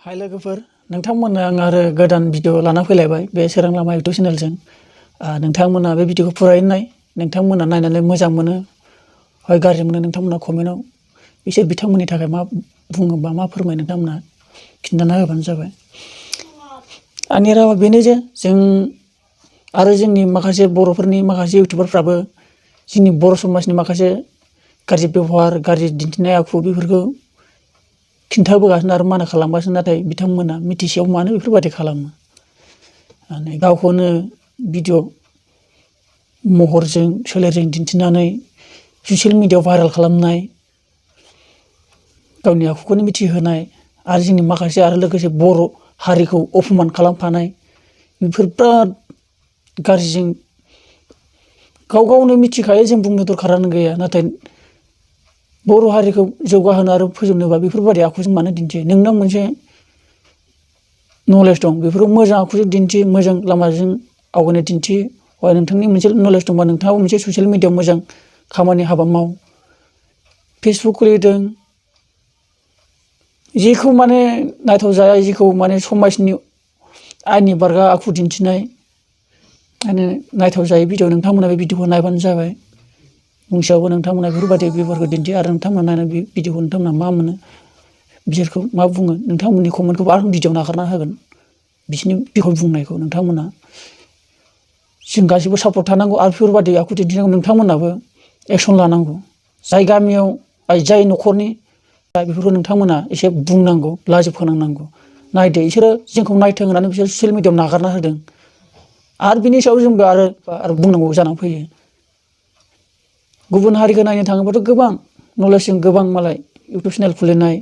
हाय लोगोफोर नोंथांमोननो आं आरो गोदान भिडिअ लाना फैलायबाय बे सोरां लामा इउटुब चेनेलजों नोंथांमोना बे भिडिअखौ फुरायै नाय नोंथांमोना नायनानै मोजां मोनो हय गाज्रि मोनो नोंथांमोना कमेन्टआव बिसोर बिथांमोननि थाखाय मा बुङोबा मा फोरमाय नोंथांमोना खिन्थाना होबानो जाबाय। आंनि रावा बेनो जे जों आरो जोंनि माखासे बर'फोरनि माखासे इउटुबारफ्राबो जोंनि बर' समाजनि माखासे गाज्रि बेबहार गाज्रि दिन्थिनाय आखु बेफोरखौ खिन्थाबोगासिनो आरो माना खालामगासिनो नाथाय बिथांमोना मिथिसेयाव मानो बेफोरबायदि खालामो गावखौनो भिडिअ महरजों सोलेरजों दिन्थिनानै ससियेल मिडियायाव भाइरेल खालामनाय गावनि आखुखौनो मिथिहोनाय आरो जोंनि माखासे आरो लोगोसे बर' हारिखौ अपमान खालामफानाय बेफोर बिराद गाज्रिजों गावनो मिथिखायो जों बुंनो दरखारानो गैया नाथाय बर' हारिखौ जौगाहोनो आरो फोजौनोबा बेफोरबायदि आखुजों मानो दिन्थियो नोंनाव मोनसे नलेज दं बेफोरखौ मोजां आखुजों दिन्थि मोजां लामाजों आवगायनो दिन्थि हय नोंथांनि मोनसे नलेज दंबा नोंथाङाबो मोनसे ससियेल मिडियायाव मोजां खामानि हाबा माव फेसबुक खुलिदों जेखौ माने नायथाव जाया जेखौ माने समाजनि आयेननि बारगा आखु दिन्थिनाय माने नायथाव जायै भिडिअ नोंथांमोना बे भिडिअखौ नायबानो जाबाय बुंसेयावबो नोंथांमोना बेफोरबायदि बेफोरखौ दिन्थि आरो नोंथांमोना नायनानै बे भिडिअखौ नोंथांमोना मा मोनो बिसोरखौ मा बुङो नोंथांमोननि कमेन्टखौबो आरो भिडिअ नागारना होगोन बिसोरनि बिखय बुंनायखौ नोंथांमोना जों गासिबो सापर्ट थानांगौ आरो बेफोरबायदि आखु दिन्थिनांगौ नोंथांमोनाबो एक्सन लानांगौ जाय गामियाव जाय न'खरनि बेफोरखौ नोंथांमोना एसे बुंनांगौ लाजि फोनांनांगौ नायदो बिसोरो जोंखौ नायथों होननानै बिसोर ससियेल मिडियायाव नागारना होदों आरो बिनि सायाव जोंबो आरो बुंनांगौ जानानै फैयो गुबुन हारिखौ नायनो थाङोबाथ' गोबां नलेजजों गोबां मालाय इउटुब चेनेल खुलिनाय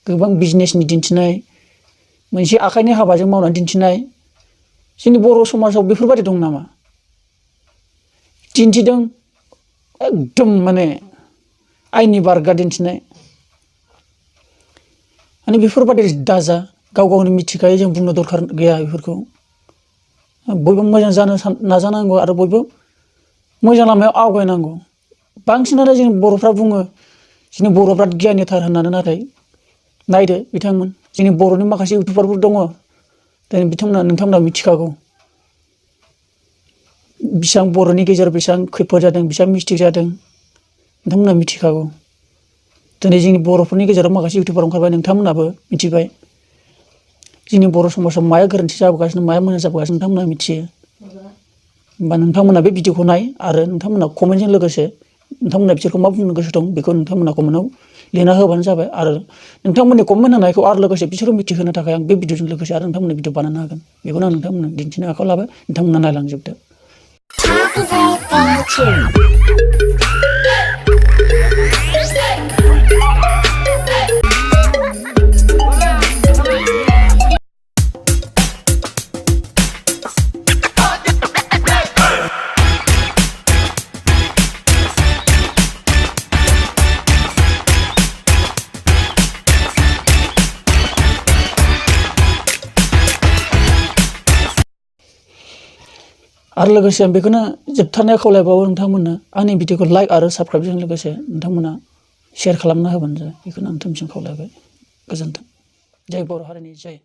गोबां बिजनेसनि दिन्थिनाय मोनसे आखाइनि हाबाजों मावनानै दिन्थिनाय जोंनि बर' समाजाव बेफोरबायदि दं नामा दिन्थिदों एकदम माने आयेननि बारगा दिन्थिनाय माने बेफोरबायदि दाजा गावनो मिथिखायो जों बुंनो दरखार गैया बेफोरखौ बयबो मोजां जानो नाजानांगौ आरो बयबो मोजां लामायाव आवगायनांगौ बांसिनानो जों बर'फ्रा बुङो जोंनि बर'फ्रा गियानिथार होननानै नाथाय नायदो बिथांमोन जोंनि बर'नि माखासे इउटुबारफोर दङ दिनै नोंथांमोना मिथिखागौ बेसेबां बर'नि गेजेराव बेसेबां खैफोद जादों बेसेबां मिस्टेक जादों नोंथांमोना मिथिखागौ दिनै जोंनि बर'फोरनि गेजेराव माखासे इउटुबार ओंखारबाय नोंथांमोनाबो मिथिबाय जोंनि बर' समाजाव माया गोरोन्थि जाबोगासिनो माया मोजां जाबोगासिनो नोंथांमोना मिथियो होमबा नोंथांमोना बे भिडिअखौ नाय आरो नोंथांमोना कमेन्टजों लोगोसे नोंथांमोना बिसोरखौ मा बुंनो गोसो दं बेखौ नोंथांमोना कमेन्टआव लिरना होबानो जाबाय आरो नोंथांमोननि कमेन्ट होनायखौ आरो लोगोसे बिसोरखौ मिथिहोनो थाखाय आं बे भिडिअजों लोगोसे आरो नोंथांमोननो भिडिअ बानायनो हागोन बेखौनो आं नोंथांमोननो दिन्थिनो आखायाव लाबाय नोंथांमोना नायलांजोबदो। आरो लोगोसे आं बेखौनो जोबथारनायाव खावलायबावो नोंथांमोननो आंनि भिडिअखौ लाइक आरो साबस्क्राइबजों लोगोसे नोंथांमोना शेयार खालामना होबानो जाबाय बेखौनो आं नोंथांनिसिम खावलायबाय गोजोन्थों जय बर' हारिनि जय।